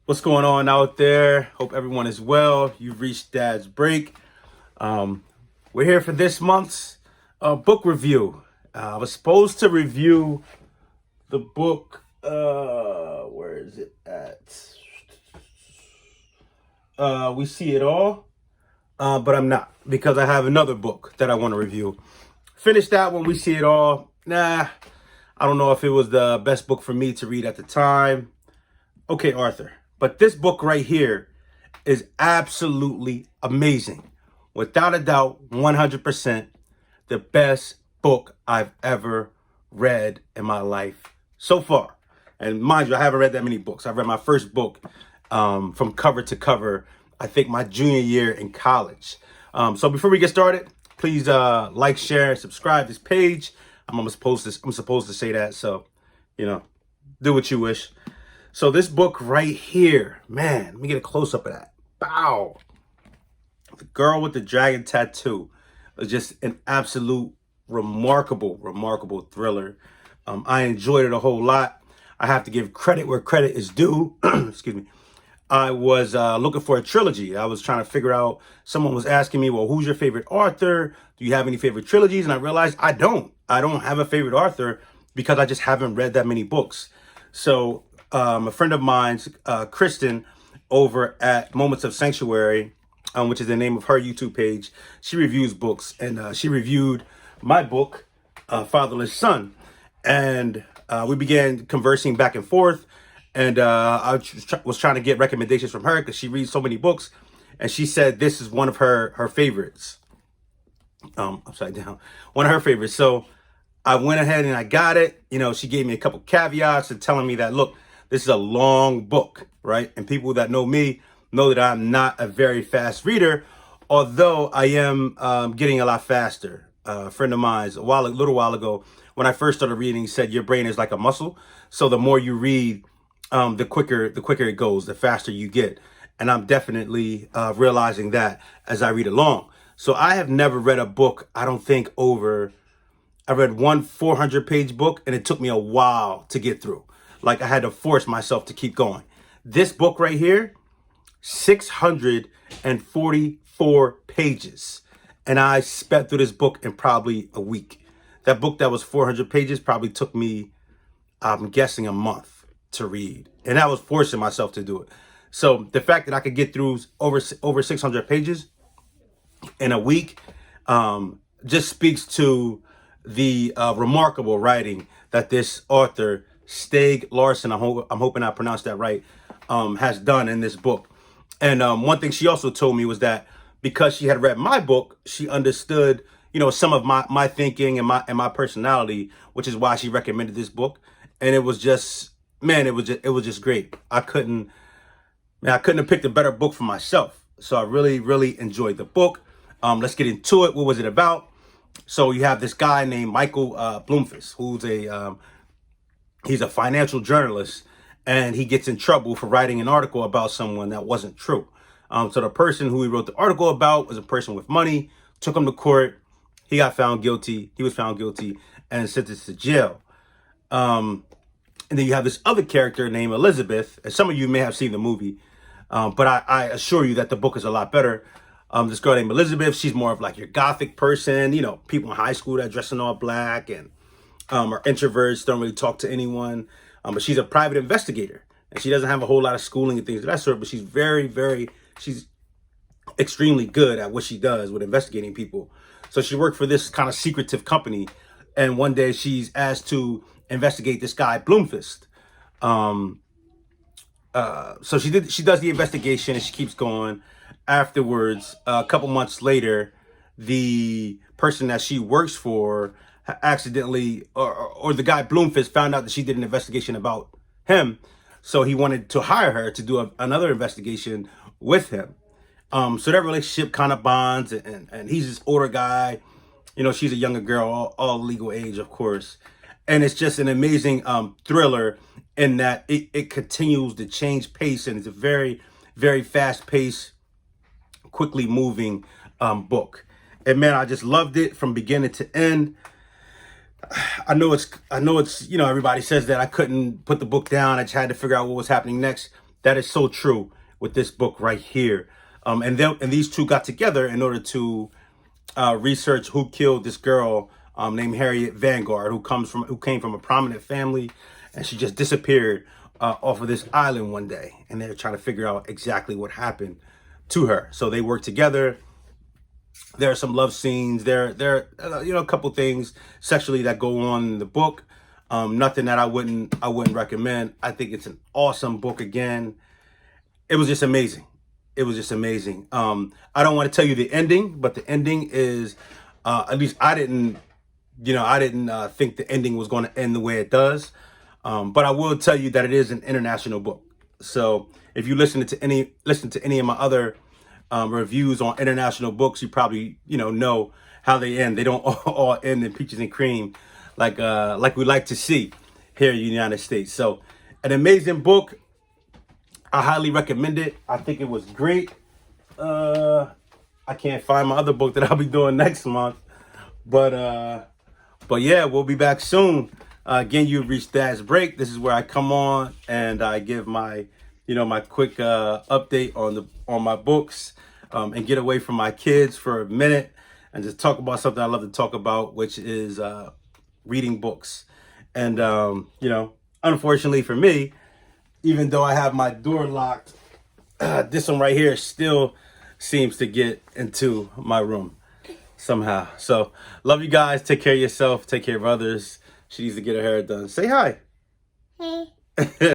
What's going on out there? Hope everyone is well. You've reached Dad's Break. We're here for this month's book review. I was supposed to review the book. Where is it at? We See It All, but I'm not because I have another book that I want to review. Finished that one, We See It All. Nah, I don't know if it was the best book for me to read at the time. Okay, Arthur. But this book right here is absolutely amazing. Without a doubt, 100% the best book I've ever read in my life so far. And mind you, I haven't read that many books. I read my first book from cover to cover, I think my junior year in college. So before we get started, please like, share, subscribe this page. I'm supposed to say that, so do what you wish. So this book right here, man, let me get a close-up of that. Bow. The Girl with the Dragon Tattoo was just an absolute remarkable thriller. I enjoyed it a whole lot. I have to give credit where credit is due. Excuse me. I was looking for a trilogy. I was trying to figure out, someone was asking me, well, who's your favorite author? Do you have any favorite trilogies? And I realized I don't have a favorite author because I just haven't read that many books. So a friend of mine's, Kristen, over at Moments of Sanctuary, which is the name of her YouTube page, she reviews books, and she reviewed my book, Fatherless Son, and we began conversing back and forth, and I was trying to get recommendations from her because she reads so many books, and she said this is one of her favorites. Upside down, one of her favorites. So I went ahead and I got it. She gave me a couple caveats and telling me that, look, this is a long book, right? And people that know me know that I'm not a very fast reader, although I am getting a lot faster. A friend of mine, a little while ago, when I first started reading, he said your brain is like a muscle. So the more you read, the quicker it goes, the faster you get. And I'm definitely realizing that as I read along. So I have never read a book, I don't think I read one 400-page book, and it took me a while to get through. Like I had to force myself to keep going. This book right here, 644 pages. And I sped through this book in probably a week. That book that was 400 pages probably took me, I'm guessing, a month to read. And I was forcing myself to do it. So the fact that I could get through over 600 pages in a week just speaks to the remarkable writing that this author, Stieg, Larsson, I'm hoping I pronounced that right, has done in this book. And one thing she also told me was that because she had read my book, she understood, some of my thinking and my personality, which is why she recommended this book. And it was just, man, it was just great. I couldn't have picked a better book for myself. So I really enjoyed the book. Let's get into it. What was it about? So you have this guy named Michael Bloomfist, who's he's a financial journalist, and he gets in trouble for writing an article about someone that wasn't true. So the person who he wrote the article about was a person with money, took him to court. He was found guilty, and sentenced to jail. And then you have this other character named Elizabeth, and some of you may have seen the movie, but I assure you that the book is a lot better. This girl named Elizabeth, she's more of like your gothic person, people in high school that dress in all black and are introverts, don't really talk to anyone. But she's a private investigator, and she doesn't have a whole lot of schooling and things of that sort, but she's she's extremely good at what she does with investigating people. So she worked for this kind of secretive company, and one day she's asked to investigate this guy, Bloomfist. So she does the investigation, and she keeps going. Afterwards, a couple months later, the person that she works for accidentally, or the guy Bloomfist found out that she did an investigation about him. So he wanted to hire her to do another investigation with him. So that relationship kind of bonds, and he's this older guy. She's a younger girl, all legal age, of course. And it's just an amazing thriller in that it continues to change pace, and it's a very, very fast paced, quickly moving book. And man, I just loved it from beginning to end. I know it's, everybody says that I couldn't put the book down. I just had to figure out what was happening next. that is so true with this book right here. And these two got together in order to research who killed this girl named Harriet Vanguard, who came from a prominent family, and she just disappeared off of this island one day, and they're trying to figure out exactly what happened to her. So they work together. There are some love scenes. There a couple things sexually that go on in the book. Nothing that I wouldn't recommend. I think it's an awesome book. Again, it was just amazing. It was just amazing. I don't want to tell you the ending, but the ending is, at least I didn't think the ending was going to end the way it does. But I will tell you that it is an international book. So if you listen to any of my other reviews on international books, you probably know how they end. They don't all end in peaches and cream like we like to see here in the United States. So an amazing book. I highly recommend it. I think it was great. I can't find my other book that I'll be doing next month, but yeah, we'll be back soon. Again, you've reached Dad's Break. This is where I come on and I give my my quick update on my books, and get away from my kids for a minute and just talk about something I love to talk about, which is reading books. And unfortunately for me, even though I have my door locked, this one right here still seems to get into my room somehow. So love you guys. Take care of yourself. Take care of others. She needs to get her hair done. Say hi. Hey.